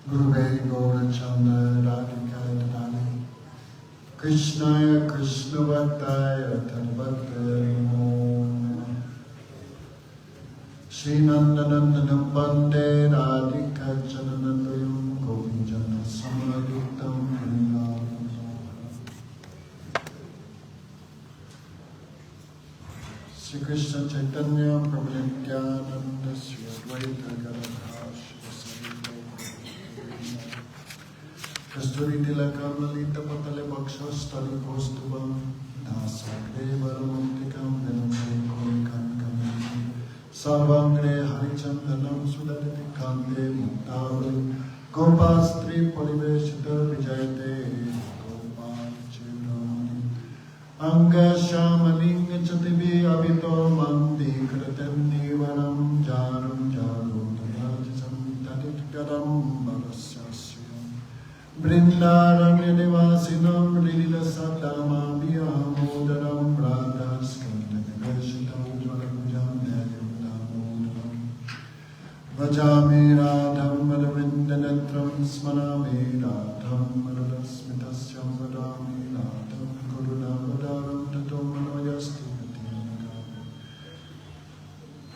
Guruvai Gaurachandra Radhika Dali Krishnaya Krishna Bhaktaya Tadbhaktaya Namo Namah Shri Nandanandanam Bande Radhika Jananandayam Govinjana Samaditam Vrindavam. Sri Krishna Chaitanya Prabhu Nityananda Sri Advaita Gadadhara Kasturi Tilakam Lalita Patale Bhaksha Stali Kostubam Dasagre Varamantikam Vinamre Korikan Kamini Sarvangre Harichandanam Sudadati Kande Muktavali Gopastri Pariveshita Vijayate Gopal Chidamani Anga Shamalinga Chativi Avito Mandi Kratanni Varam Jaram Jaru Tadajisam Tadit Garam Barasyasya Vrindaranya Devasinam Lila Satama Biyamodaram Radha Skandanagashitam Jvalakujam Dayam Damodaram Vajami Radham Madhavindanathram Smanami Radham Madhasmitasyam Vadami Radham Gurunavadaram Tato Manoyasti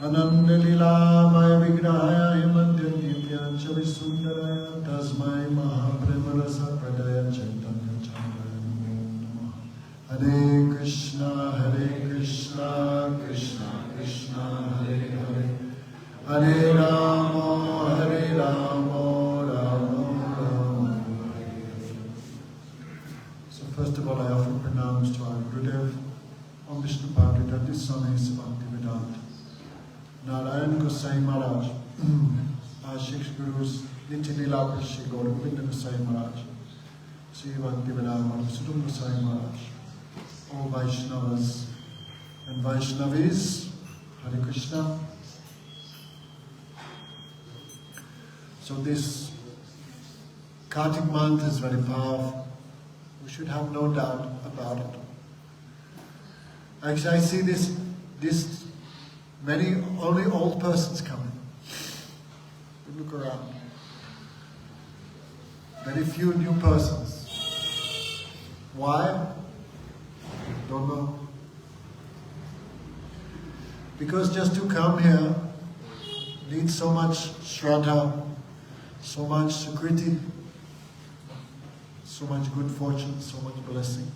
Ananda Lila Maya Vigrahaya Himandyam Divya Chavi Sundaraya Tasmai Mahapremarasa Pradaya Chaitanya Chandaya Namo Namah Hare Krishna Krishna Krishna Hare Hare Hare Rama Rama Rama Hare Hare. So first of all I offer pranams to our Gurudev, Om Vishnu Padre Swami Bhakti Vedanta Narayan Gosai Maharaj, our Shiksha Gurus, Nitya Lila Srila Gour Govinda Maharaja, Seva Kunj Maharaj, all Vaisnavas and Vaishnavis, Hare Krishna. So this Kartik month is very powerful. We should have no doubt about it. Actually, I see this many only old persons coming. You look around. Very few new persons. Why? Don't know. Because just to come here needs so much shraddha, so much sukriti, so much good fortune, so much blessing.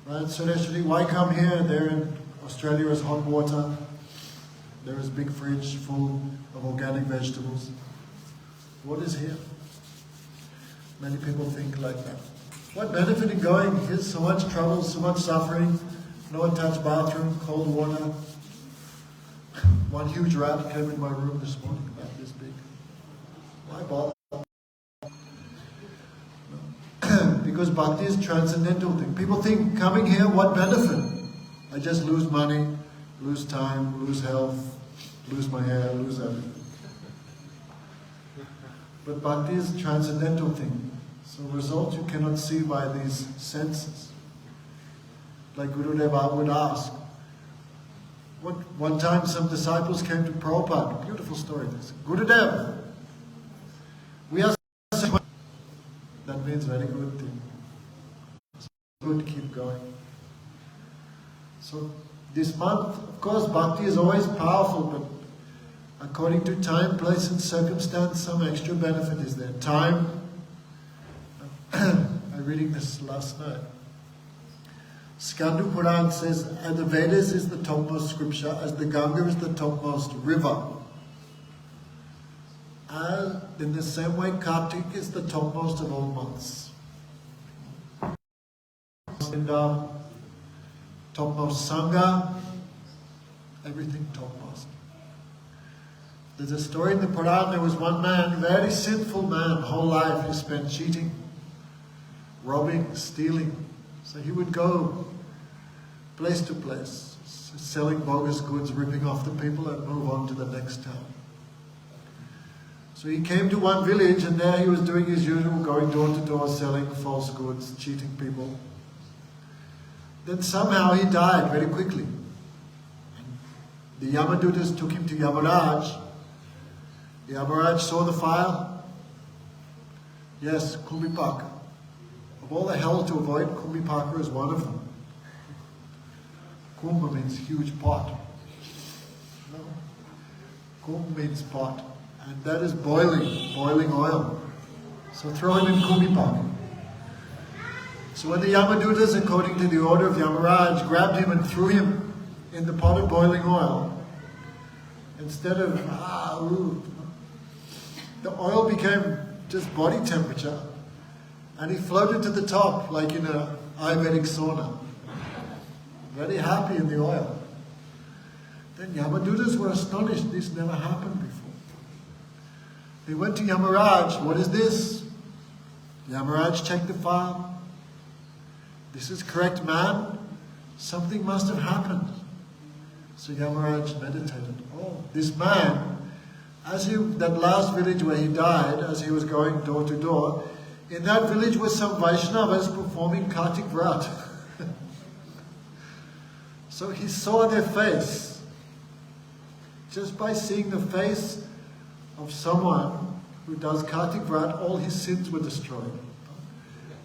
Right? So actually, why come here? There in Australia is hot water. There is a big fridge full of organic vegetables. What is here? Many people think like that. What benefit in going? Here's so much trouble, so much suffering, no attached bathroom, cold water. One huge rat came in my room this morning, about this big. Why bother? No. Because bhakti is a transcendental thing. People think, coming here, what benefit? I just lose money, lose time, lose health, lose my hair, lose everything. But bhakti is a transcendental thing. So results you cannot see by these senses. Like Gurudeva would ask. One time some disciples came to Prabhupada, beautiful story this. Gurudev, we are that means very good thing. Good, keep going. So this month, of course, bhakti is always powerful, but according to time, place and circumstance, some extra benefit is there. Time, I'm reading this last night. Skandu Puran says, and the Vedas is the topmost scripture, as the Ganga is the topmost river. And in the same way, Kartik is the topmost of all months. And topmost Sangha, everything topmost. There's a story in the Puran, there was one man, very sinful man, whole life he spent cheating, robbing, stealing. So he would go place to place, selling bogus goods, ripping off the people and move on to the next town. So he came to one village and there he was doing his usual, going door to door, selling false goods, cheating people. Then somehow he died very quickly. The Yamadutas took him to Yamaraj. Yamaraj saw the file. Yes, Kumbhipaka. Of all the hell to avoid, Kumbhipaka is one of them. Kumbha means huge pot. No. Kumbh means pot. And that is boiling oil. So throw him in Kumbhipaka. So when the Yamadutas, according to the order of Yamaraj, grabbed him and threw him in the pot of boiling oil, instead of, the oil became just body temperature, and he floated to the top like in an Ayurvedic sauna. Very happy in the oil. Then Yamadutas were astonished. This never happened before. They went to Yamaraj. What is this? Yamaraj checked the file. This is correct, man. Something must have happened. So Yamaraj meditated. Oh, this man, that last village where he died, as he was going door to door, in that village were some Vaisnavas performing Kartik Vrat. So he saw their face. Just by seeing the face of someone who does Kartik Vrat, all his sins were destroyed.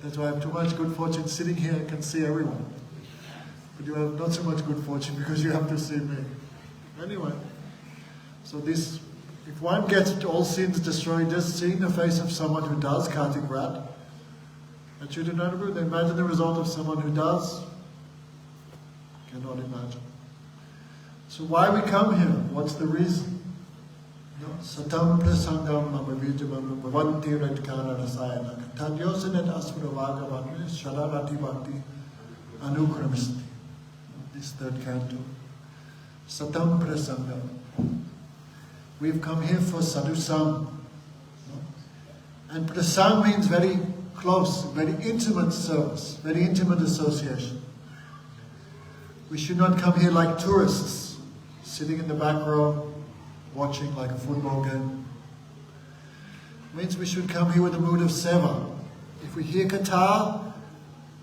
That's why I have too much good fortune sitting here and can see everyone. But you have not so much good fortune because you have to see me. Anyway, so this, if one gets all sins destroyed just seeing the face of someone who does Kartik Vrat, that you do not agree. Imagine the result of someone who does. Cannot imagine. So why we come here? What's the reason? Satam prasangam amavijamam bhavanti radkana rasayana tadyosanet asvaravagavanu shalarati bhakti anukramisati. This third canto. Satam prasangam. We've come here for sadhu-sanga. And prasang means very close, very intimate service, very intimate association. We should not come here like tourists, sitting in the back row, watching like a football game. It means we should come here with a mood of seva. If we hear katha,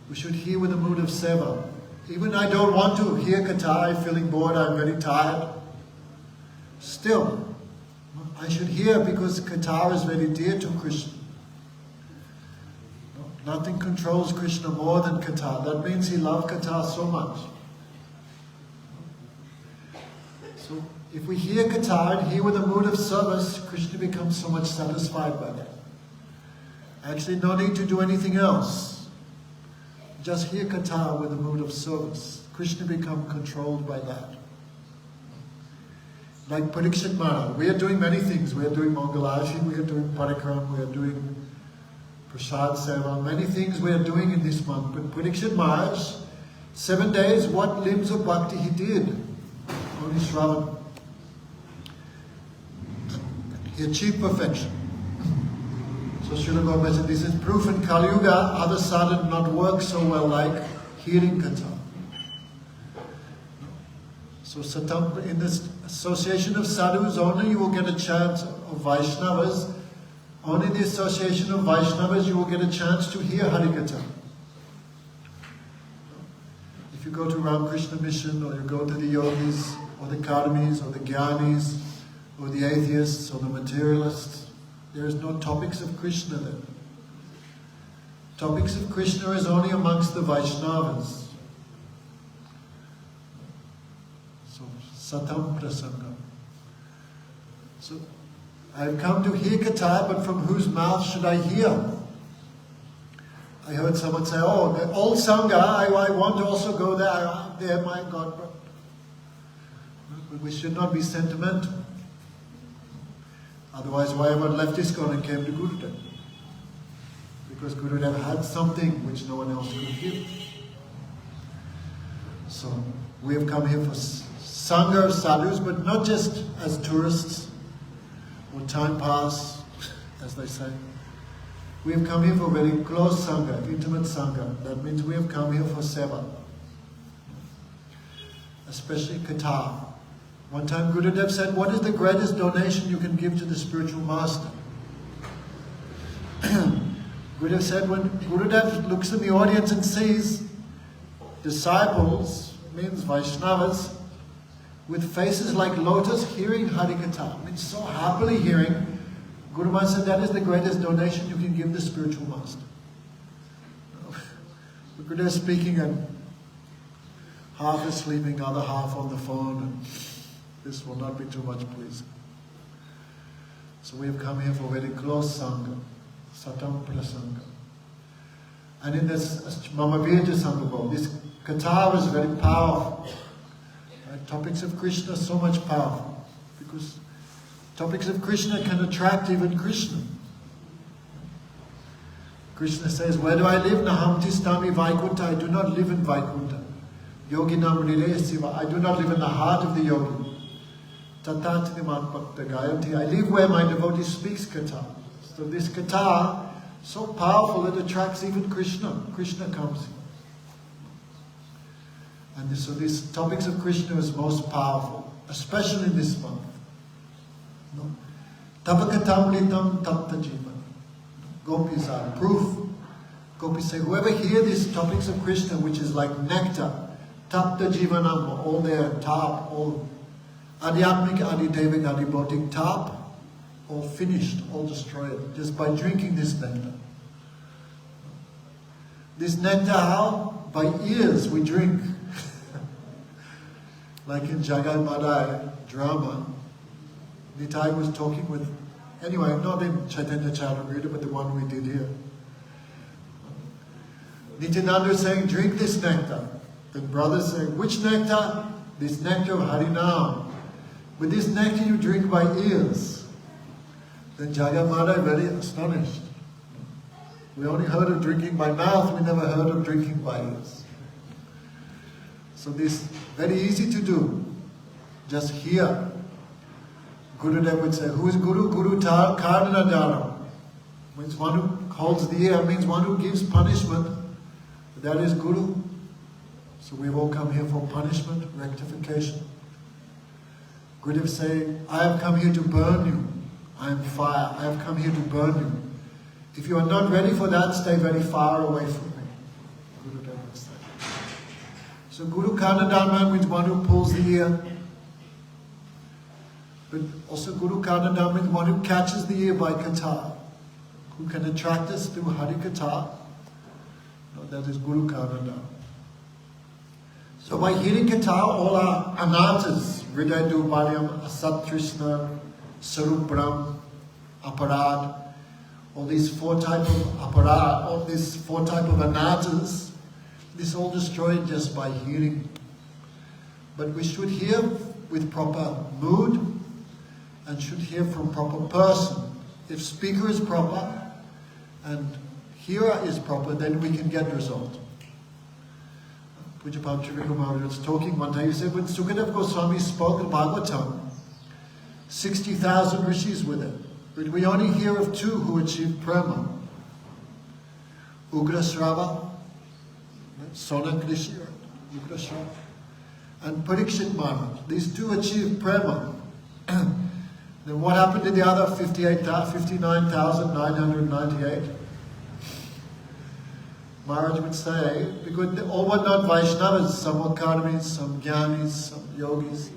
we should hear with a mood of seva. Even I don't want to hear katha, I'm feeling bored, I'm very tired. Still, I should hear because katha is very dear to Krishna. Nothing controls Krishna more than katha. That means he loved katha so much. So if we hear katha and hear with a mood of service, Krishna becomes so much satisfied by that. Actually, no need to do anything else. Just hear katha with a mood of service. Krishna becomes controlled by that. Like Pariksit Maharaja, we are doing many things. We are doing Mangalashi, we are doing Parikram, we are doing Prasad Seva, many things we are doing in this month. But Pariksit Maharaja, 7 days, what limbs of bhakti he did? Only sravanam. He achieved perfection. So Srila Gour Govinda said, this is proof in Kali Yuga, other sadhana do not work so well like hearing katha. So Satam, in this association of sadhus, only you will get a chance of Vaisnavas. Only in the association of Vaisnavas you will get a chance to hear hari-katha. If you go to Ramakrishna Mission, or you go to the yogis, or the karmis, or the jnanis, or the atheists, or the materialists, there is no topics of Krishna there. Topics of Krishna is only amongst the Vaishnavas. So, Satam prasangam. So, I've come to hear katha, but from whose mouth should I hear? I heard someone say, oh, the old Sangha, I want to also go there, my God. But we should not be sentimental. Otherwise, why everyone left ISKCON and came to Gurudev? Because Gurudev had something which no one else could give. So, we have come here for Sangha, sadhus, but not just as tourists, or time pass, as they say. We have come here for very close Sangha, intimate Sangha. That means we have come here for Seva. Especially katha. One time Gurudev said, what is the greatest donation you can give to the spiritual master? Gurudev said, when Gurudev looks in the audience and sees disciples, means Vaishnavas, with faces like lotus hearing hari-katha, means so happily hearing, Guru Maharaj said that is the greatest donation you can give the spiritual master. Guru is speaking and half is sleeping, other half on the phone, and this will not be too much pleasing. So we have come here for very close Sangha, Satam prasangam. And in this Mamavirja Sangha, this katha is very powerful. Right? Topics of Krishna are so much powerful, because topics of Krishna can attract even Krishna. Krishna says, where do I live? Naham tistami Vaikuntha. I do not live in Vaikuntha. Yoginam hridaya siva. I do not live in the heart of the yogi. Tatatinimat bhakta gayanti. I live where my devotee speaks katha. So this katha, so powerful it attracts even Krishna. Krishna comes here. And so these topics of Krishna is most powerful, especially in this month. Tavakatam litam tapta jivan. Gopis are proof. Gopis say, whoever hear these topics of Krishna, which is like nectar, tapta jivanam, all their tap, all adhyatmik, adidevik, adibhotik tap, all finished, all destroyed, just by drinking this nectar. This nectar, how? By ears we drink. Like in Jagat Madai drama, Nitai was talking with, anyway, not in Chaitanya Charitamrita, but the one we did here. Nityananda is saying, drink this nectar. The brothers say, which nectar? This nectar of Harinam. With this nectar you drink by ears. Then Jagat Madai very astonished. We only heard of drinking by mouth, we never heard of drinking by ears. So this, very easy to do. Just hear. Gurudev would say, who is Guru? Guru Karna Dhanam. Means one who holds the ear, means one who gives punishment. That is Guru. So we've all come here for punishment, rectification. Gurudev say, I have come here to burn you. I am fire. I have come here to burn you. If you are not ready for that, stay very far away from me. Gurudev would say. So Guru Karna Dhanam means one who pulls the ear. But also Guru Karna Dhanam means one who catches the ear by katha, who can attract us through hari-katha. No, that is Guru Karna Dhanam. So by hearing katha, all our anatas, Hridaya Durbalyam, Asat Krishna, Sarup Brahm, Aparad, all these four type of aparad, all these four type of anatas, this all destroyed just by hearing. But we should hear with proper mood, and should hear from proper person. If speaker is proper and hearer is proper, then we can get result. Pujapad Srila Maharaj was talking one day, he said when Sukadev Goswami spoke in Bhagavatam, 60,000 rishis with it. But we only hear of two who achieved prema. Ugrasrava, Sonak Rishi, Ugrasrava, and Pariksit Maharaja. These two achieved prema. Then what happened to the other 59,998? Maharaj would say, because they all were not Vaisnavas, some were karmis, some jnanis, some yogis.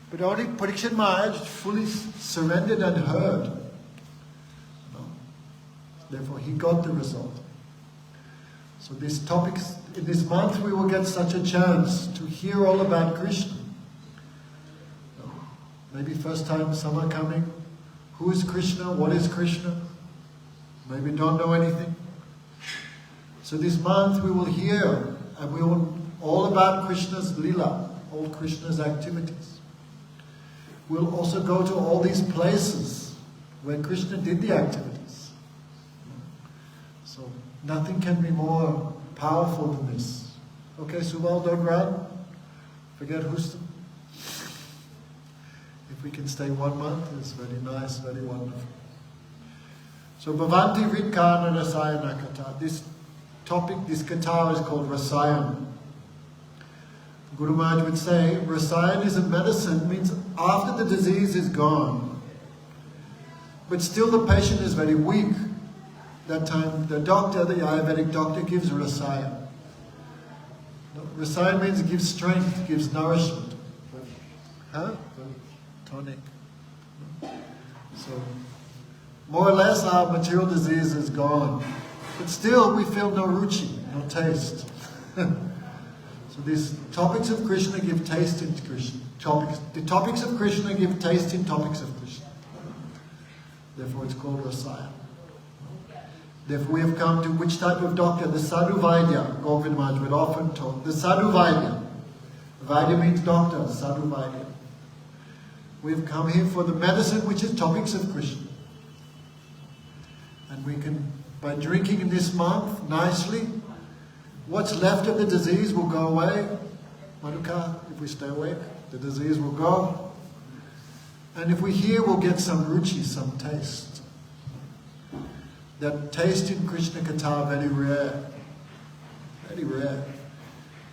But only Pariksit Maharaj fully surrendered and heard. No. Therefore he got the result. So these topics, in this month we will get such a chance to hear all about Krishna. Maybe first time some are coming. Who is Krishna? What is Krishna? Maybe don't know anything. So this month we will hear, and we will all about Krishna's lila, all Krishna's activities. We'll also go to all these places where Krishna did the activities. So nothing can be more powerful than this. Okay, Subal, don't run. Forget who's. If we can stay 1 month, it's very nice, very wonderful. So Bhavanti Vidkarna Rasayana Katha. This topic, this katha is called Rasayan. Guru Maharaj would say, Rasayan is a medicine, means after the disease is gone, but still the patient is very weak. That time the doctor, the Ayurvedic doctor, gives Rasayan. Rasayan means it gives strength, gives nourishment. Huh? Tonic. So, more or less our material disease is gone. But still we feel no ruchi, no taste. So these topics of Krishna give taste in Krishna. The topics of Krishna give taste in topics of Krishna. Therefore it's called Rasaya. Therefore we have come to which type of doctor? The sadhu-vaidya. Govinda Maharaja would often talk. The sadhu-vaidya. Vaidya means doctor, sadhu-vaidya. We have come here for the medicine which is topics of Krishna. And we can, by drinking in this month nicely, what's left of the disease will go away. Madhuka, if we stay awake, the disease will go. And if we hear, we'll get some ruchi, some taste. That taste in Krishna Katha very rare. Very rare.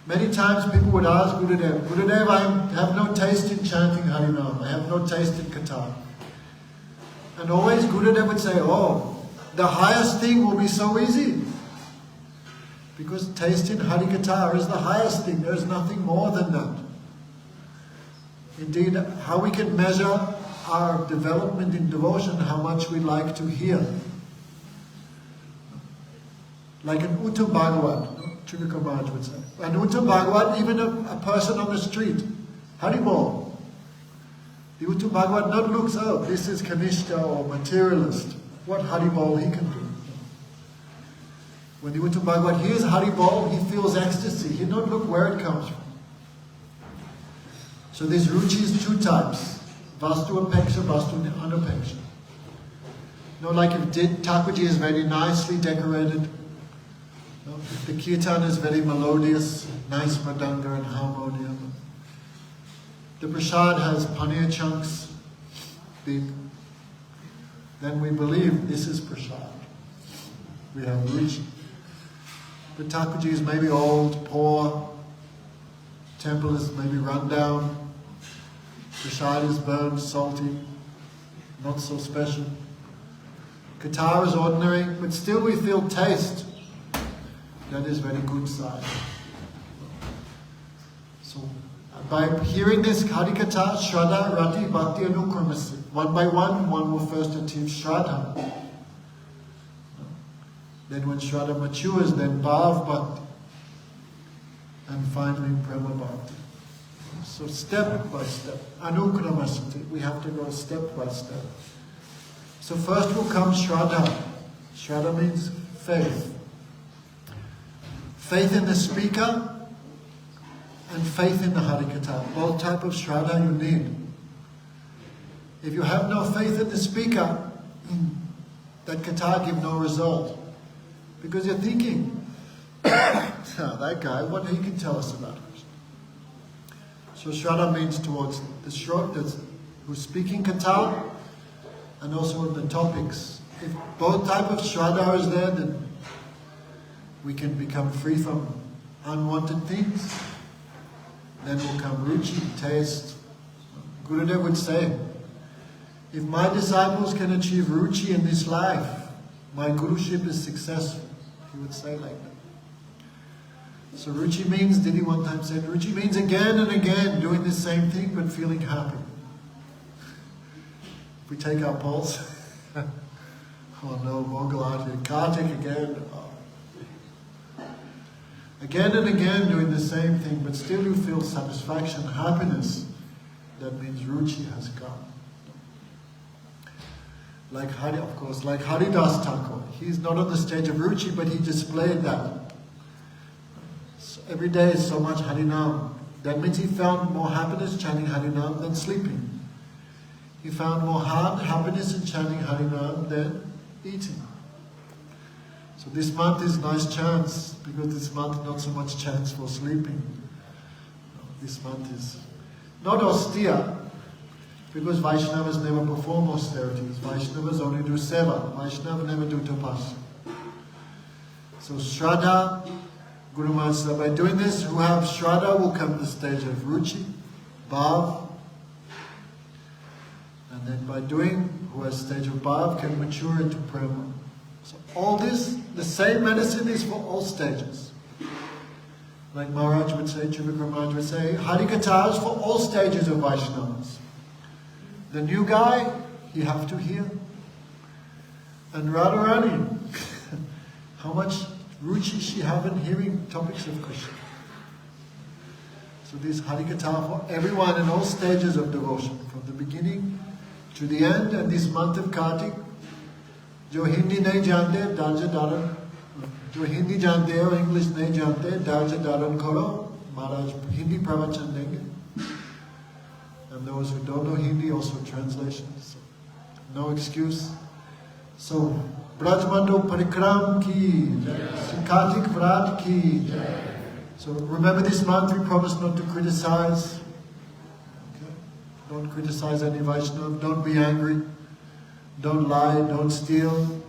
Many times people would ask Gurudev, Gurudev, I have no taste in chanting Harinam. I have no taste in Katha. And always Gurudev would say, oh, the highest thing will be so easy. Because taste in hari-katha is the highest thing. There's nothing more than that. Indeed, how we can measure our development in devotion, how much we like to hear. Like an Uttam Bhagavat, Srila Maharaj would say. An Uttam Bhagavat, even a person on the street, Haribol. The Uttam Bhagavat not looks, oh, this is Kanishta or materialist. What Haribol he can do. When the Uttam Bhagavat hears Haribol, he feels ecstasy. He don't look where it comes from. So there's ruchi is two types. Vastu apeksha, vastu anapeksha. You know, like if Thakurji is very nicely decorated, you know, if the kirtan is very melodious, nice mridanga and harmonium. The prasad has paneer chunks, big. Then we believe this is prasad. We have ruchi. But Thakurji is maybe old, poor, temple is maybe run down, prasad is burned, salty, not so special. Katha is ordinary, but still we feel taste. That is very good side. So, by hearing this hari-katha, shraddha, rati, bhakti, anukramasi. One by one will first achieve shraddha. Then when shraddha matures, then bhav bhakti. And finally prema bhakti. So step by step. Anukramasati. We have to go step by step. So first will come shraddha. Shraddha means faith. Faith in the speaker and faith in the hari-katha. Both type of shraddha you need. If you have no faith in the speaker, that katha give no result. Because you're thinking, that guy, what he can tell us about Krishna. So shraddha means towards the shraddha who's speaking katha and also the topics. If both type of shraddha is there, then we can become free from unwanted things. Then will come ruchi, taste. Gurudev would say, if my disciples can achieve ruchi in this life, my guruship is successful. He would say like that. So ruchi means, Didi one time said, ruchi means again and again doing the same thing but feeling happy. If we take our pulse, oh no, Mogalati, Kartik again. Oh. Again and again doing the same thing, but still you feel satisfaction, happiness. That means ruchi has come. Like Hari, of course, like Haridas Thakur. He's not on the stage of ruchi, but he displayed that. So every day is so much Harinam. That means he found more happiness chanting Harinam than sleeping. He found more happiness in chanting Harinam than eating. So this month is nice chance, because this month not so much chance for sleeping. This month is not austere, because Vaisnavas never perform austerities. Vaisnavas only do seva. Vaishnava never do tapas. So shraddha, Guru Maharaj said, by doing this, who have shraddha will come to the stage of ruchi, bhav, and then by doing, who has stage of bhav can mature into prema. So all this, the same medicine is for all stages. Like Maharaj would say, Trivakra Maharaj would say, hari-katha is for all stages of Vaishnavas. The new guy, he have to hear. And Radharani, how much ruchi she have in hearing topics of Krishna. So this hari-katha for everyone in all stages of devotion, from the beginning to the end, and this month of Kartik, jo Hindi nahi jante, darja dharan, jo Hindi jante ho, English nahi jante, darja dharan karo, Maharaj Hindi pravachan denge. And those who don't know Hindi, also translations. So, no excuse. So, Brajmando Parikram ki, Kartik Vrat ki. So remember this month we promise not to criticize. Okay? Don't criticize any Vaishnava, don't be angry, don't lie, don't steal.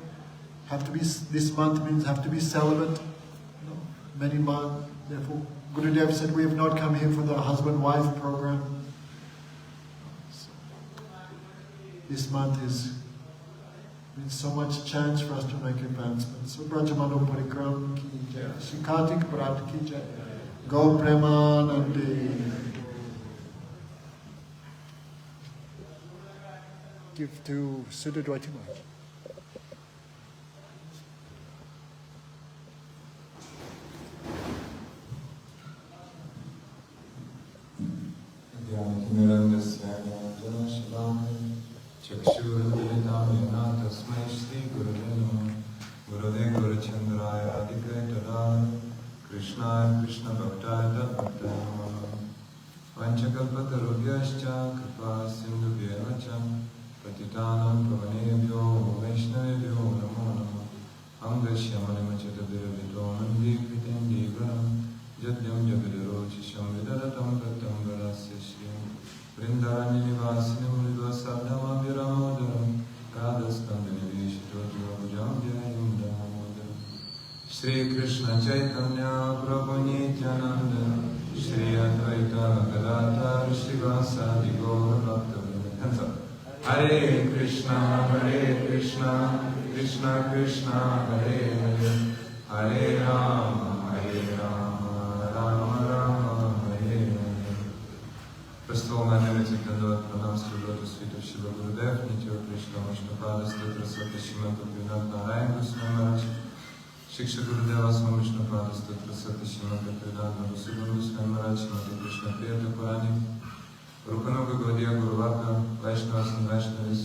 Have to be, this month means have to be celibate. No, many months. Therefore, Gurudev said we have not come here for the husband-wife program. So, this month means so much chance for us to make advancements. So Brajamano Parikram ki jai, Shri Kartik Bharat ki jai, Go Premanandi. Give to Sudha Dwaiti Maharaj. Krishna Krishna Bhaktaya Bhaktaya Vanchakalpatarubhyascha Kripa Sindhubhyeva Patitanam Pavanebhyo Vaishnavebhyo Namo Namo Angashyamanimachatabhiravidho Nandikritam Divaram Jadyam Jagadarochisham Vidaratam Pratam Varasya Shrim Vrindaranya Nivasinim Lidvasadhama Viramodaram Radhaskandhaniveshito Jyavajam Jayam Damodaram Shri Krishna Chaitanya Prabhu Nityananda Shri Advaita Gadadhar Shivasadi Gaur Bhakta Hare Krishna Krishna Krishna Hare Hare Hare Rama Rama Rama Hare Hare. First of all, my name is Ikandovat Pranams to Lotus feet of Srila Gurudev, Nitya Krishna Vishnupada Statra Sata Shrimad Bhaktivinoda Narayan Goswami Maharaj, Shiksha Gurudeva Swami Vishnupada Statra Sata Shrimad Bhaktivinoda Narayan Goswami Maharaj, Shrimad Krishna Priyata Purani, Rupanuga Gaudiya Guru Varga, Vaishnavas and Vaishnavis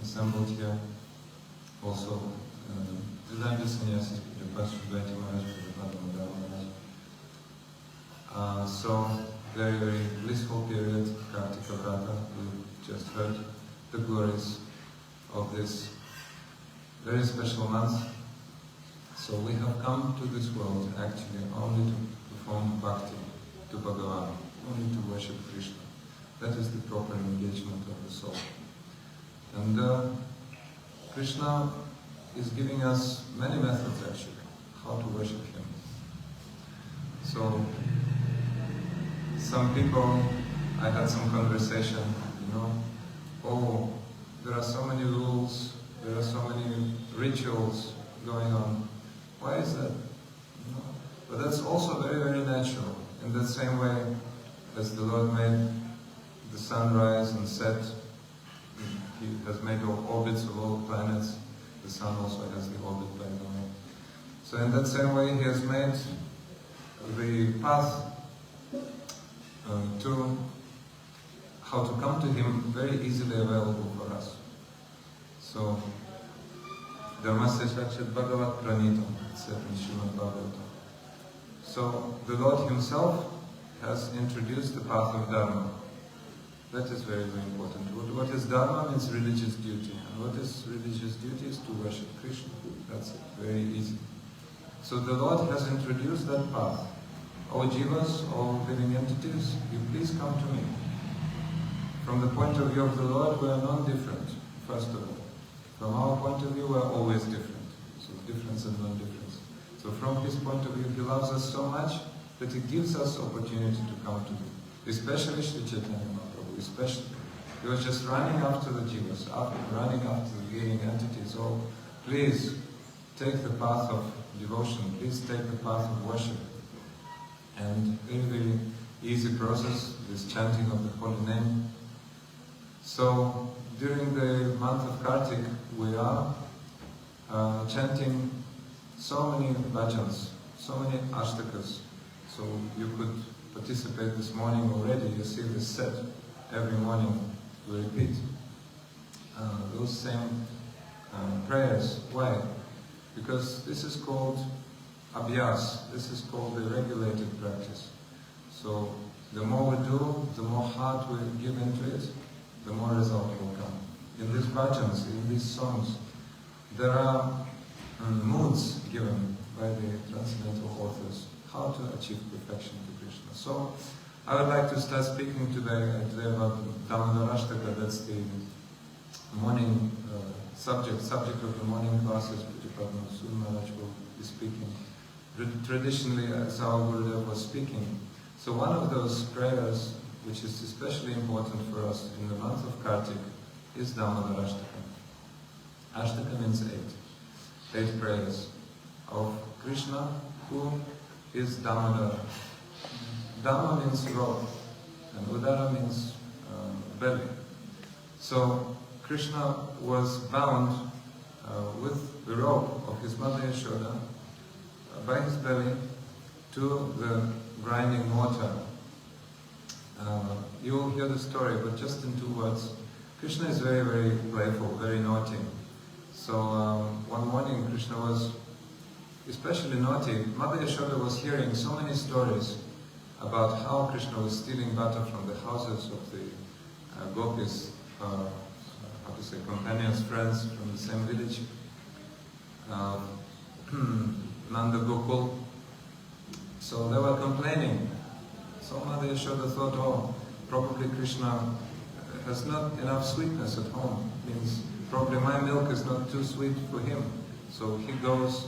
assembled here. Also, Vedanta Sannyasis, Pujapad Srila Maharaj, Pujapad Madhava Maharaj. So, very, very blissful period, Kartika Vrata. We just heard the glories of this very special month. So we have come to this world actually only to perform bhakti to Bhagavan, only to worship Krishna. That is the proper engagement of the soul. And Krishna is giving us many methods actually, how to worship Him. So, some people, I had some conversation, oh, there are so many rules, there are so many rituals going on. Why is that? But that's also very, very natural. In the same way as the Lord made the sun rise and set, He has made the orbits of all planets. The sun also has the orbit, by the way. So in that same way, He has made the path to how to come to Him very easily available for us. So, Dharmasya Sakshat Bhagavat Pranitam, said in Srimad Bhagavatam. So, the Lord Himself has introduced the path of Dharma. That is very, very important. What is Dharma means religious duty. And what is religious duty is to worship Krishna. That's it, very easy. So the Lord has introduced that path. O jivas, all living entities, you please come to me. From the point of view of the Lord, we are non-different, first of all. From our point of view, we are always different. So difference and non-difference. So from His point of view, He loves us so much that He gives us opportunity to come to Him. Especially Sri Chaitanya Mahaprabhu, especially. He was just running after the jivas, running after the living entities. Oh, please take the path of devotion, please take the path of worship. And very, very easy process, this chanting of the holy name. So during the month of Kartik, we are chanting so many bhajans, so many ashtakas. So you could participate this morning already. You see this set every morning. We repeat those same prayers. Why? Because this is called abhyas. This is called the regulated practice. So the more we do, the more heart we give into it, the more result will come. In these bhajans, in these songs, there are moods given by the transcendental authors how to achieve perfection to Krishna. So I would like to start speaking today about Damodarashtaka. That's the morning subject of the morning classes. Pariksit Maharaja will be speaking. Traditionally, as our Gurudev was speaking. So one of those prayers, which is especially important for us in the month of Kartik, is Damodarashtaka. Ashtaka means 8. 8 prayers of Krishna, who is Damodara. Dama means rope, and Udara means belly. So Krishna was bound with the rope of his mother Yashoda by his belly to the grinding water. You will hear the story, but just in 2 words. Krishna is very, very playful, very naughty. So one morning Krishna was especially naughty. Mother Yashoda was hearing so many stories about how Krishna was stealing butter from the houses of the gopis, companions, friends from the same village, Nanda Gokul. So they were complaining. So Mother Yashoda thought, oh, probably Krishna has not enough sweetness at home. Means probably my milk is not too sweet for him. So he goes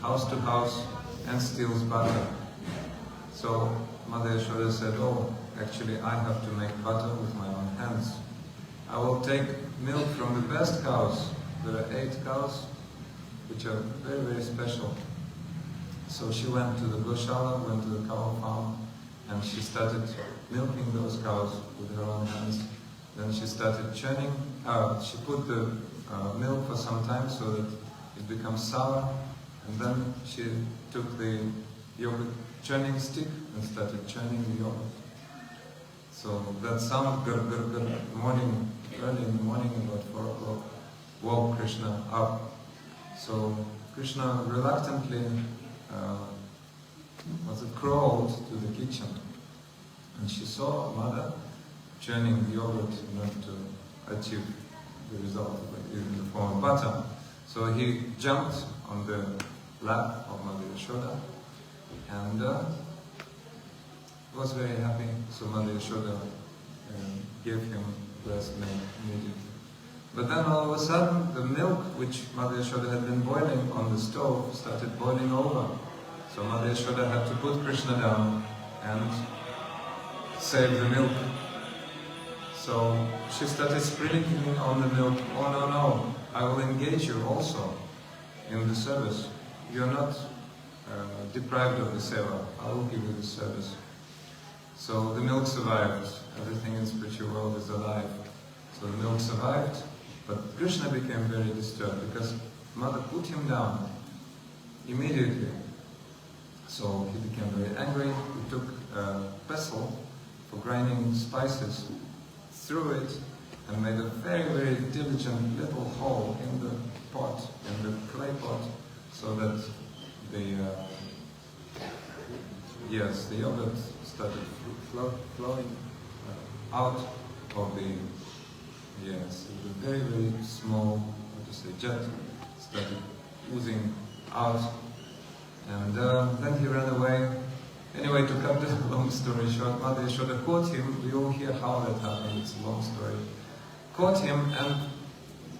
house to house and steals butter. So Mother Yashoda said, oh, actually I have to make butter with my own hands. I will take milk from the best cows. There are 8 cows, which are very, very special. So she went to the Goshala, went to the cow farm, and she started milking those cows with her own hands. Then she started churning. She put the milk for some time so that it becomes sour, and then she took the yogurt churning stick and started churning the yogurt. So that sound, gur gur gur, morning, early in the morning, about 4 o'clock, woke Krishna up. So Krishna reluctantly crawled to the kitchen, and she saw Mother churning the yogurt in order to achieve the result in the form of butter. So he jumped on the lap of Mother Yashoda and was very happy. So Mother Yashoda gave him breast milk immediately. But then all of a sudden, the milk which Mother Yashoda had been boiling on the stove started boiling over. So Mother Yashoda had to put Krishna down and save the milk. So she started sprinkling on the milk, oh no, no, I will engage you also in the service. You're not deprived of the seva, I will give you the service. So the milk survived. Everything in spiritual world is alive. So the milk survived, but Krishna became very disturbed because Mother put him down immediately. So he became very angry. He took a pestle for grinding spices, threw it, and made a very, very diligent little hole in the pot, in the clay pot, so that the yogurt started flowing out of the very, very small, jet started oozing out, and then he ran away. Anyway, to cut the long story short, Mother Yashoda caught him. We all hear how that happened, it's a long story. Caught him and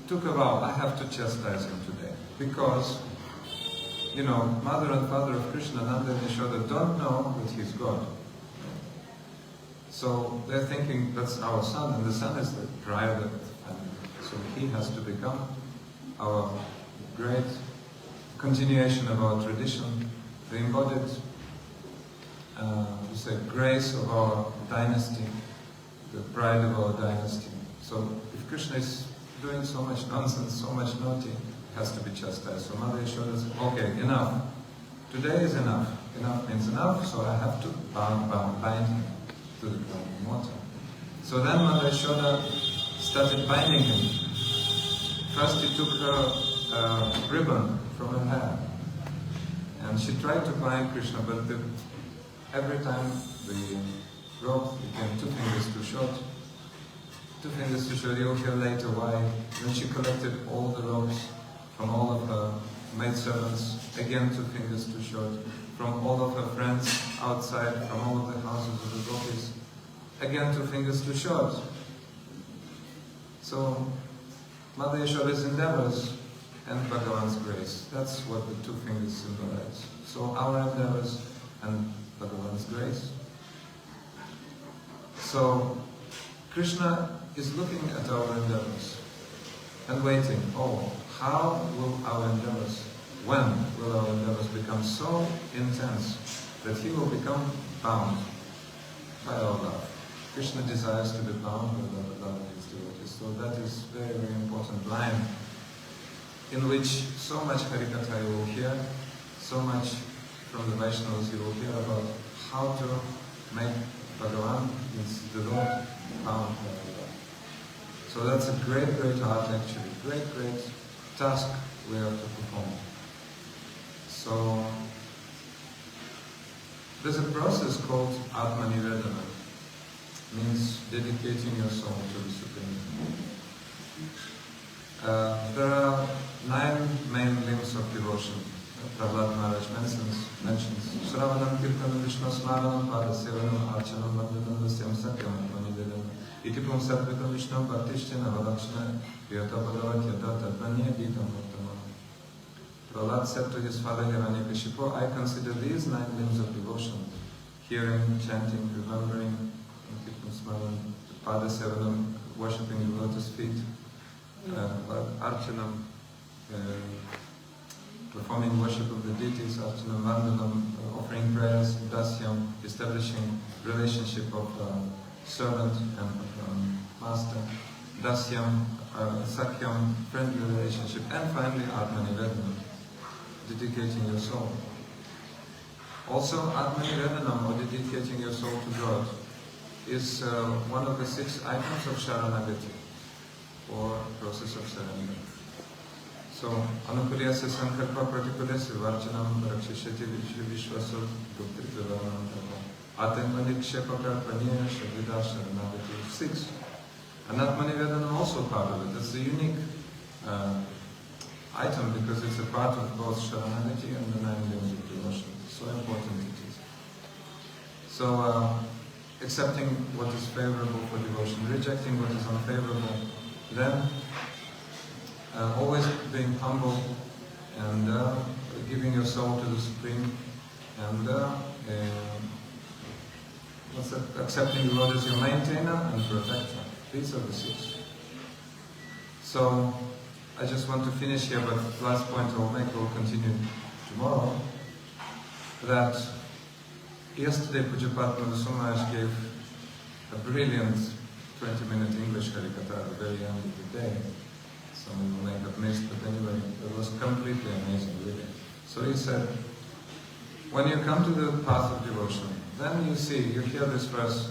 took a vow, I have to chastise him today. Because, you know, mother and father of Krishna, Nanda and Yashoda, don't know that he's God. So they're thinking, that's our son, and the son is the private family. So he has to become our great continuation of our tradition, the embodied grace of our dynasty, the pride of our dynasty. So if Krishna is doing so much nonsense, so much naughty, has to be chastised. So Mother Yashoda says, okay, enough. Today is enough. Enough means enough, so I have to bind him to the ground water. So then Mother Yashoda started binding him. First he took her ribbon from her hair, and she tried to bind Krishna, but every time the rope became 2 fingers too short. 2 fingers too short, you'll hear later why. Then she collected all the ropes from all of her maidservants, again 2 fingers too short, from all of her friends outside, from all of the houses of the gopis, again 2 fingers too short. So Mother Yashoda's endeavors and Bhagavan's grace, that's what the 2 fingers symbolize. So our endeavors and Bhagavan's grace. So Krishna is looking at our endeavors and waiting, oh, how will our endeavors, when will our endeavors become so intense that he will become bound by our love? Krishna desires to be bound by the love of his devotees. So that is a very, very important line in which so much hari-katha you will hear, so much from the Vaisnavas you will hear about how to make Bhagavan, means the Lord, bound by our love. So that's a great, great art actually, great, great task we have to perform. So there's a process called Atma-nivedana, means dedicating your soul to the Supreme. There are 9 main limbs of devotion. Prahlad Maharaj mentions sravanam, kirtanam, vishnu smaranam, pada sevanam, archanam, vandanam, vasyam, satyam, atma-nivedana. Itipum satvikam vishnu bhaktishtina valakshana yata bhagavat yata tatmanya ditam vartama. Prahlad said to his father Hiranyakashipu, I consider these 9 limbs of devotion, hearing, chanting, remembering, kirtan smaranam, pada sevanam, worshipping the lotus feet, archanam, performing worship of the deities, archanam, vandanam, offering prayers, dasyam, establishing relationship of servant and master, dasyam, sakyam, friendly relationship, and finally atma-nivedana, dedicating your soul. Also, atma-nivedanam, or dedicating your soul to God, is one of the 6 items of sharanagati, or process of surrender. So, anukulyasya sankalpa pratikulesya varchanam rakshishati vishvasur gupti vivaranam tapa atanmanikshepaka paniya shabhida sharanagati 6. And atma-nivedana also part of it. It's a unique item because it's a part of both sharanagati and the 9 limbs of devotion. So important it is. So, accepting what is favorable for devotion, rejecting what is unfavorable, then always being humble and giving your soul to the Supreme, and accepting the Lord as your maintainer and protector. These are the 6. So I just want to finish here, but the last point I'll make, we'll continue tomorrow, that yesterday Pujapat Madhusumaraj gave a brilliant 20-minute English hari-katha at the very end of the day. Some of you may have missed, but anyway, it was completely amazing, really. So he said, when you come to the path of devotion, then you see, you hear this verse,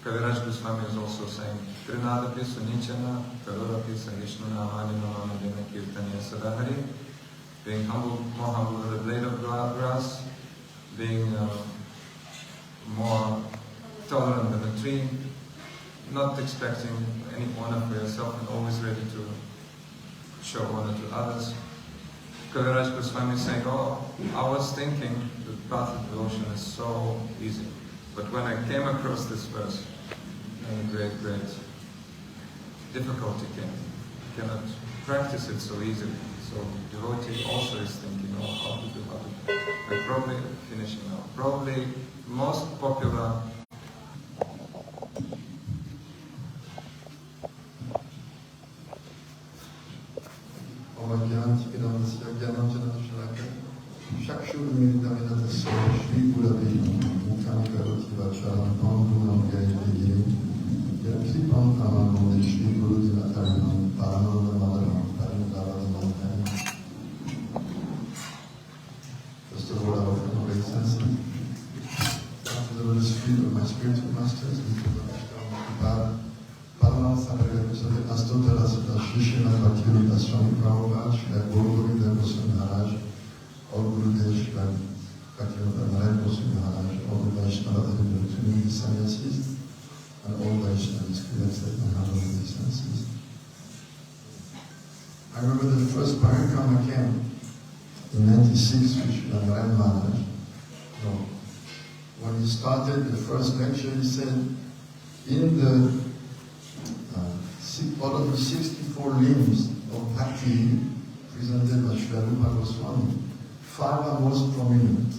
Kaviraj Goswami is also saying, Trinadapi sunichana, karorapi sahishnuna amani namanadena kirtaniya sadahari, being humble, more humble than a blade of grass, being more tolerant than a tree, not expecting any honor for yourself and always ready to show honor to others. Kaviraj Goswami is saying, oh, I was thinking the path of devotion is so easy. But when I came across this verse, a great, great difficulty came. You cannot practice it so easily. So devotee also is thinking, oh, how to do. I'm probably finishing now. Probably most popular Chaque jour, nous méditons dans notre sol, je suis pour la vie. Nous sommes carottis, vacharam, pambu, langage, then keep on coming Shri Guru Dinatarinam, Parananda Madaram, Parinadaram, first of all, I offer my obeisance to the Lord's feet of my spiritual masters, and to the Paranam Samaraya, Astotara Sata, Srishina Bhakti Swami Prabhupada, Srila Gour Govinda Maharaja, all Gurudev Srila Bhakti Maharaja, all the Vaisnavas, the sannyasis, and all Vaishnavas, created my humble obeisances. I remember the first Pariksit came in 96 with Srila Gour Maharaj. So, when he started the first lecture, he said, in the out of the 64 limbs of bhakti presented by Srila Goswami, 5 are most prominent.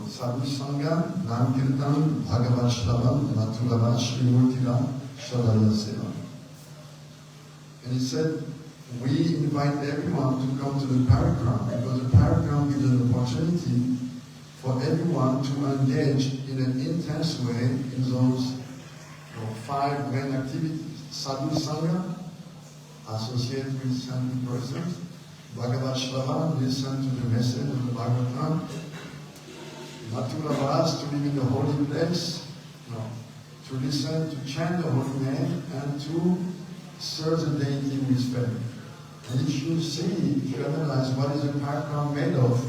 Sadhu-sanga, Nam-kirtan, Bhagavat-shravanam, Natulavat, Srimurtila, Shadaya Seva. And he said, we invite everyone to come to the Parikram, because the Parikram gives an opportunity for everyone to engage in an intense way in those 5 main activities. Sadhu-sanga, associate with saintly persons. Bhagavat-shravanam, listen to the message of the Bhagavatam. Natulavat, to live in the holy place. To listen, to chant the holy name, and to serve the deity with faith. And if you see, if you analyze what is a Parikram made of,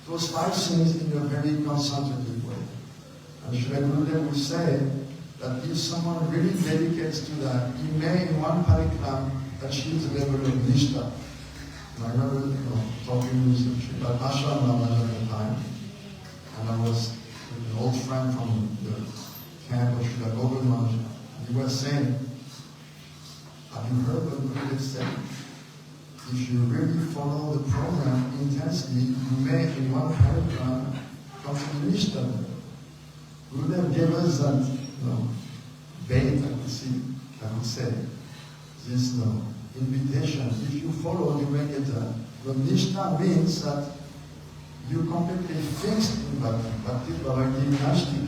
those 5 things in a very concentrated way. And Srila Gurudev would say that if someone really dedicates to that, he may in one Parikram achieve the level of Nishtha. And I remember talking with Srila Ashram Maharaj at the time, and I was with an old friend from the camp of Srila Gour Govinda Maharaja. He was saying, have you heard what Gurudev said? If you really follow the program intensely, you may in one Parikram come to the Nishtha. Gurudev gave us that bait, I would say, this invitation. If you follow, you may get that. The Nishtha means that you completely fixed in Bhakti. Bhakti Bhavati Nashti.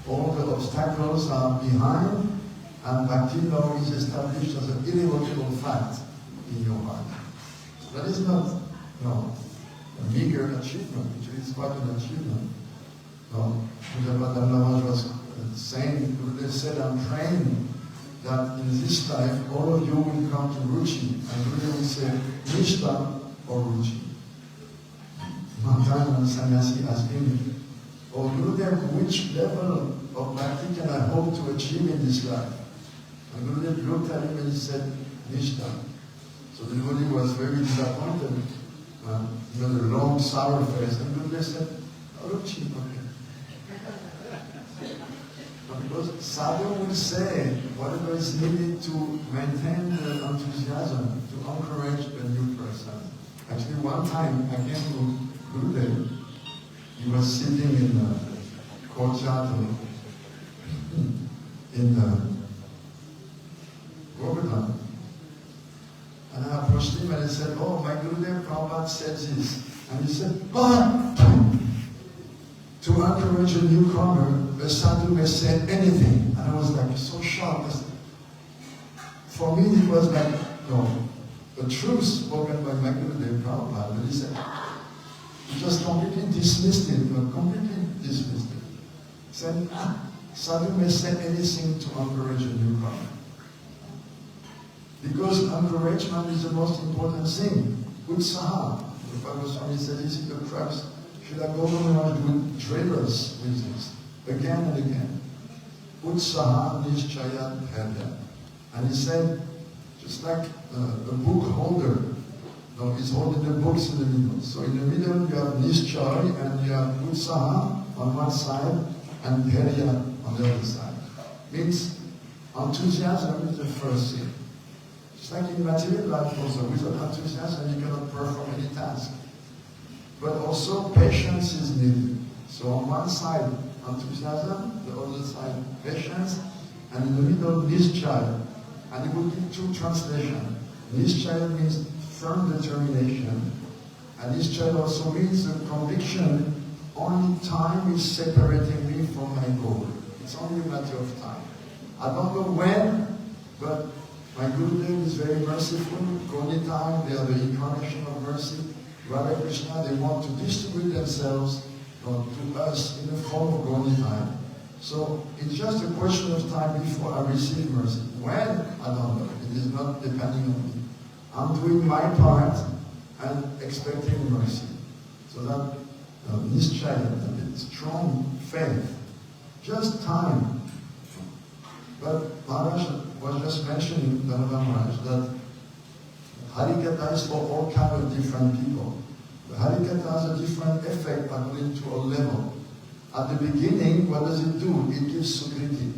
All the obstacles are behind, and Bhakti law is established as an irrevocable fact in your heart. So that is not a meager achievement, which is quite an achievement. Madam was saying, Gurudev said, I'm praying that in this life all of you will come to Ruchi. And Gurudev will say, Nishtha or Ruchi. One time when sannyasi asked him, oh Gurudev, which level of bhakti can I hope to achieve in this life? And Gurudev looked at him and he said, Nishtha. So the devotee was very disappointed, the long sour face. And Gurudev said, Ruchi, okay. Because sadhu will say whatever is needed to maintain the enthusiasm, to encourage a new person. Actually, one time I came to Gurudev. He was sitting in the courtyard in Govardhan. And I approached him and I said, oh, my Gurudev Prabhupada said this. And he said, to encourage a newcomer, a sadhu may say anything. And I was like so shocked. For me, it was like, the truth spoken by my Gurudev Prabhupada. But he said, he just completely dismissed it, completely dismissed it. He said, sadhu may say anything to encourage a newcomer. Because encouragement is the most important thing. Utsaha. The Father Swami said, this is the crux. Srila Gour Govinda Maharaja would drill us with this again and again. Utsaha nishchaya bhedya. And he said, just like a book holder, is holding the books in the middle. So in the middle you have nishchay and you have utsaha on one side and bhedya on the other side. Means enthusiasm is the first thing. Just like in material life also, without enthusiasm you cannot perform any task. But also patience is needed. So on one side, enthusiasm, the other side, patience, and in the middle, nischaya. And it will give 2 translations. Nischaya means firm determination, and nischaya also means the conviction, only time is separating me from my goal. It's only a matter of time. I don't know when, but my Gurudev is very merciful. Koni time, they are the incarnation of mercy. Radha Krishna, they want to distribute themselves to us in the form of Goni time. So it's just a question of time before I receive mercy. When? I don't know. It is not depending on me. I'm doing my part and expecting mercy. So that this child, strong faith, just time. But Maharaj was just mentioning, Dhanava Maharaj, that hari-katha is for all kinds of different people. The hari-katha has a different effect according to a level. At the beginning, what does it do? It gives sukriti.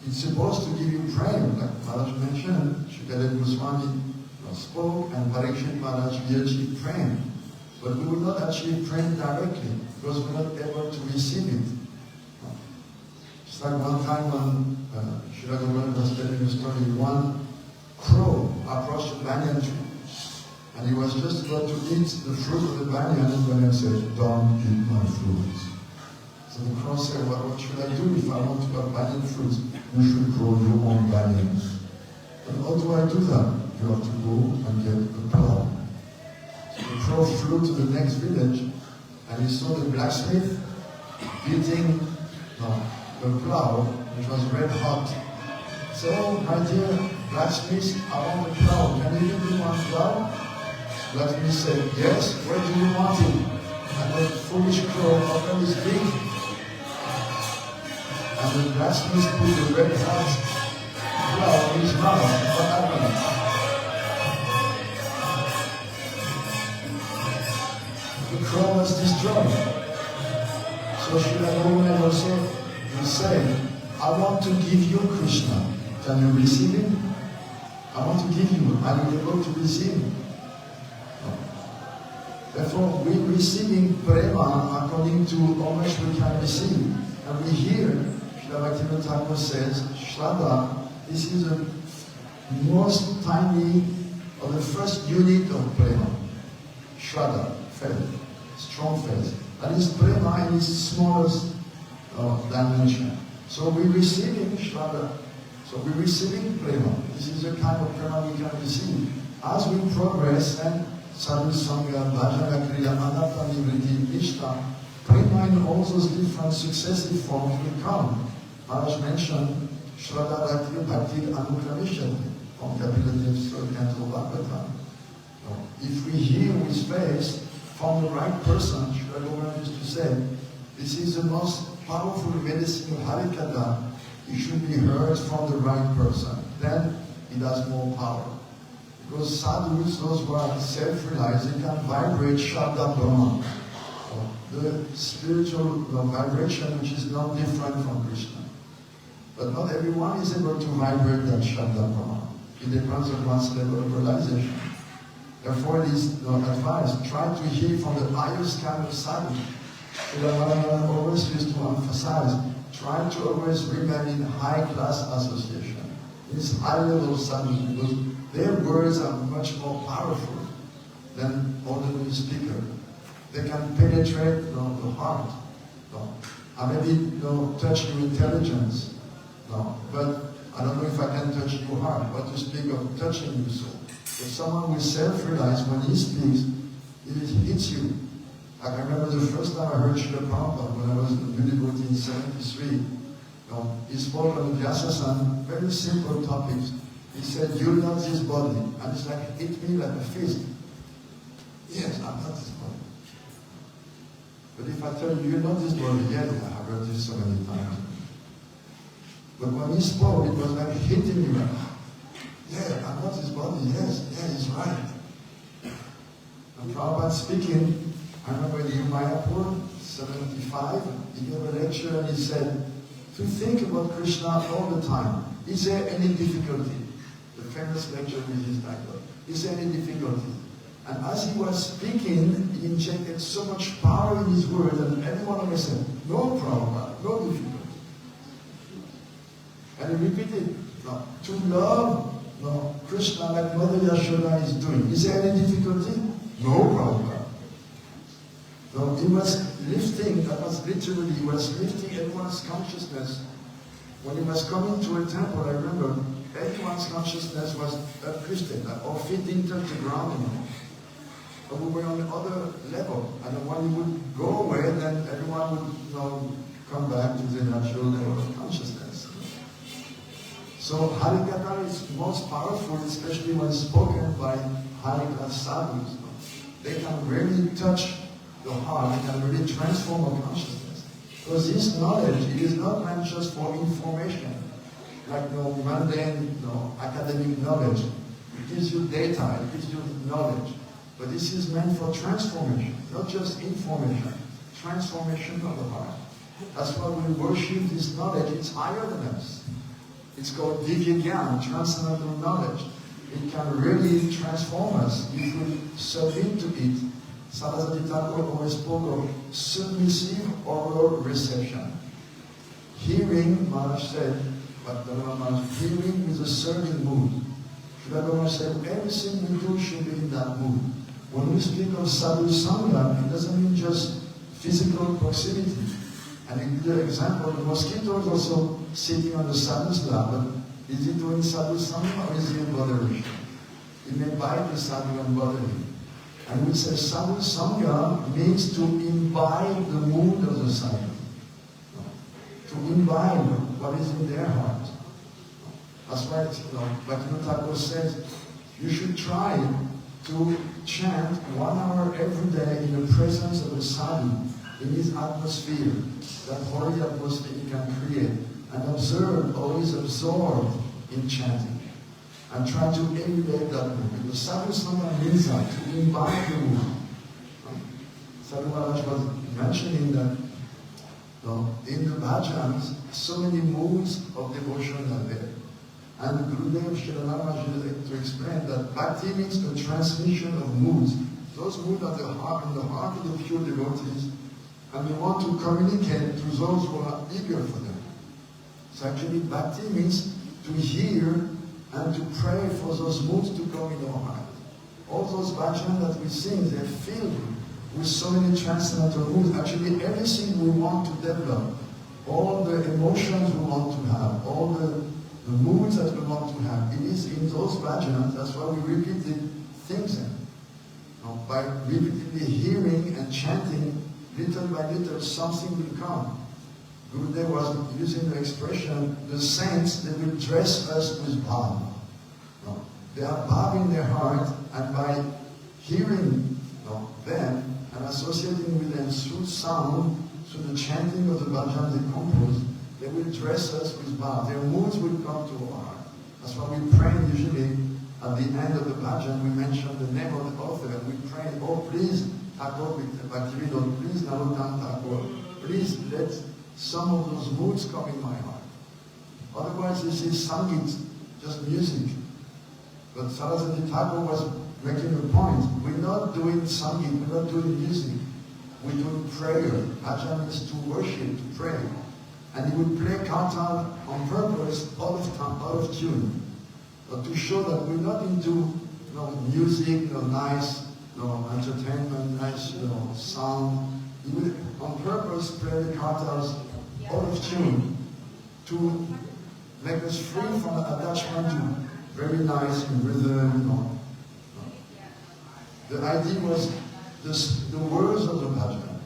It's supposed to give you prema, like Maharaj mentioned. Shukadev Goswami spoke, and Pariksit Maharaja, we achieve prema. But we will not achieve prema directly, because we're not able to receive it. It's like one time when Srila Gour Govinda was telling a story, one crow approached a banyan tree. And he was just about to eat the fruit of the banyan, and when he said, "Don't eat my fruit." So the crow said, "Well, what should I do if I want to have banyan fruit?" "You should grow your own banyans." "But how do I do that?" "You have to go and get a plow." So the crow flew to the next village, and he saw the blacksmith beating the plow, which was red hot. So, "My dear blacksmith, I want a plow. Can you give me one plow?" Blacksmith said, "Yes, where do you want it?" And the foolish crow opened his beak, and the blacksmith put the red hot plow in his mouth. What happened? The crow was destroyed. So Srila Gour Govinda also will say, "I want to give you Krishna. Can you receive him? I want to give you. Are you able to receive him?" Therefore, we're receiving prema according to how much we can receive. And we hear, Srila Bhaktivinoda Thakur says, Shraddha, this is the most tiny, or the first unit of prema. Shraddha, faith, strong faith. That is prema in its smallest dimension. So we're receiving Shraddha. So we're receiving prema. This is the kind of prema we can receive. As we progress, and sadhu-sanga, bhajana kriya, anatta nivriti, nishta, prema in all those different successive forms will come. Maharaj mentioned Shraddha Bhakti Bhakti Anukramishati from Kapilatives Canto Bhagavatam. If we hear with faith from the right person, Srila Gour used to say, this is the most powerful medicine of hari-katha. It should be heard from the right person. Then it has more power. Because sadhus, those who are self-realized, they can vibrate Shabda Brahma. The spiritual vibration which is not different from Krishna. But not everyone is able to vibrate that Shabda Brahma. It depends on one's level of realization. Therefore it is advised, try to hear from the highest kind of sadhu. Srila always used to emphasize, try to always remain in high-class association. This high-level sadhu, because their words are much more powerful than ordinary speaker. They can penetrate the heart. I maybe touch your intelligence. But I don't know if I can touch your heart, but to speak of touching your soul. If someone will self-realize when he speaks, it hits you. Like I remember the first time I heard Srila Prabhupada when I was in the devotee in 73. He spoke on the Vyasa-san, very simple topics. He said, "You're not this body." And it's like, it hit me like a fist. Yes, I'm not this body. But if I tell you, you're not this body, yes, I have heard this so many times. But when he spoke, it was like hitting me like, yeah, I'm not this body, yes, he's right. And Prabhupada speaking, I remember in Mayapur, 75, he gave a lecture and he said, to think about Krishna all the time. Is there any difficulty? The famous lecture with his title. Is there any difficulty? And as he was speaking, he injected so much power in his words, and everyone of us said, "No Prabhupada, no difficulty." And he repeated, "No, to love Krishna like Mother Yashoda is doing. Is there any difficulty? No Prabhupada." So he was lifting, that was literally, he was lifting everyone's consciousness when he was coming to a temple, I remember everyone's consciousness was uplifted, our feet didn't touch the ground anymore. But we were on the other level, and when he would go away, then everyone would come back to the natural level of consciousness. So hari-katha is most powerful, especially when spoken by hari-katha sadhus. They can really touch the heart, they can really transform our consciousness. Because this knowledge, it is not meant just for information, like mundane, academic knowledge. It gives you data, it gives you knowledge. But this is meant for transformation, not just information, transformation of the heart. That's why we worship this knowledge, it's higher than us. It's called Divya Gyan, transcendental knowledge. It can really transform us if we submit to it. Saraswati Thakur always spoke of submissive oral reception. Hearing, Maharaj said, but hearing is a serving mood. Srila Gour said, everything we do should be in that mood. When we speak of sadhu-sanga, it doesn't mean just physical proximity. And in the example, the mosquito is also sitting on the sadhu's lap, but is he doing sadhu-sanga or is he bothering? He may bite the sadhu and bother him. And we say sadhu-sanga means to imbibe the mood of the sadhu. To imbibe what is in their heart. That's why Bhakti Thakur says, you should try to chant 1 hour every day in the presence of the sadhu, in his atmosphere, that holy atmosphere he can create, and observe, always absorbed in chanting, and try to emulate that mood. The sadhu-sanga means that, to imbibe the mood. Sadhu Maharaj was mentioning that in the bhajans, so many moods of devotion are there. And Gurudev Srila Maharaj to explain that bhakti means a transmission of moods. Those moods are in the heart of the pure devotees, and we want to communicate to those who are eager for them. So actually bhakti means to hear and to pray for those moods to come in our heart. All those bhajans that we sing, they're filled with so many transcendental moods. Actually everything we want to develop, all the emotions we want to have, all the moods that we want to have, it is in those bhajans. That's why we repeatedly think them. By repeatedly hearing and chanting, little by little something will come. Gurudev was using the expression, the saints, they will dress us with bhav. They have bhav in their heart, and by hearing them and associating with them through sound, through the chanting of the bhajan they compose, they will dress us with bhav. Their moods will come to our heart. That's why we pray usually at the end of the bhajan, we mention the name of the author, and we pray, oh please, Thakur Bhaktivinoda, please Narottam Thakur, please let some of those moods come in my heart. Otherwise this is sangit, just music. But Saraswati Thakur was making a point. We're not doing sangit, we're not doing music. We're doing prayer. Bhajan is to worship, to pray. And he would play kirtan on purpose, out of tune. But to show that we're not into music, nice entertainment, nice sound. He would on purpose play the kirtans out of tune to make us free from the attachment to very nice rhythm. The idea was the words of the bhajan.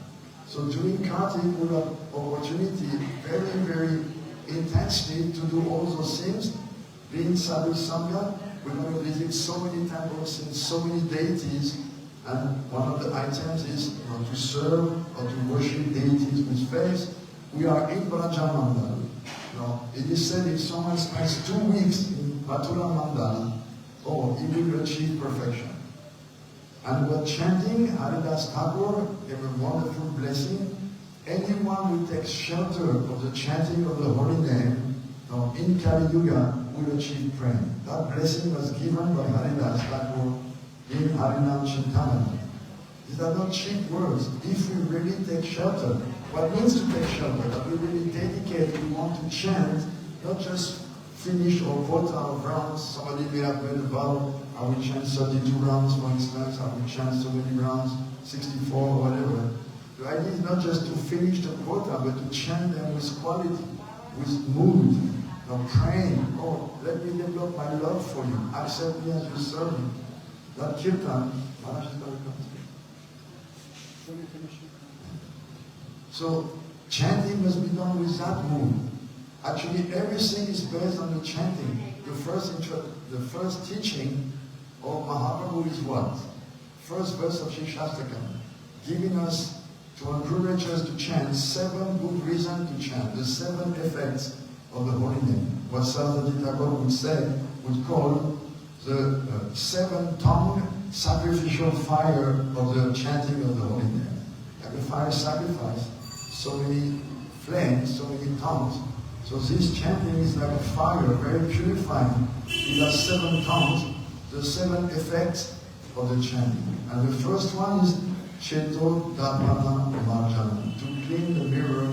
So during Kartik we have opportunity very, very intensely to do all those things. Being sadhu-sanga, we're going to visit so many temples and so many deities, and one of the items is to serve or to worship deities with faith. We are in Braja Mandal. It is said if someone spends 2 weeks in Mathura Mandal, he will achieve perfection. And we're chanting Haridas Thakur, gave a wonderful blessing. Anyone who takes shelter of the chanting of the holy name in Kali Yuga will achieve prema. That blessing was given by Haridas Thakur in Harinam Chintamani. These are not cheap words. If we really take shelter, what means to take shelter? That we really dedicate, we want to chant, not just finish or quota of rounds. Somebody may have made a vow, I will chant 32 rounds, for instance, I will chant so many rounds, 64 or whatever. The idea is not just to finish the quota, but to chant them with quality, with mood, praying, oh, let me develop my love for you, accept me as your servant. That kirtan, Maharaj is going to come. So, chanting must be done with that mood. Actually, everything is based on the chanting. The first teaching of Mahaprabhu is what? First verse of Shikshastakam, giving us to encourage us to chant 7 good reasons to chant, the 7 effects of the holy name. What Saraswati Thakur would call the 7-tongue sacrificial fire of the chanting of the holy name. Like a fire sacrifice, so many flames, so many tongues. So this chanting is like a fire, very purifying. It has 7 tongues, the 7 effects of the chanting. And the first one is Cheto Dharmana Marjana, to clean the mirror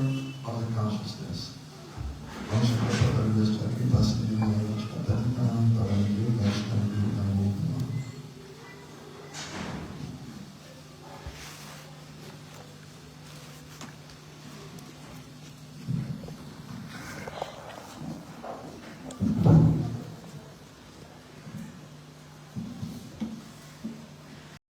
of the consciousness.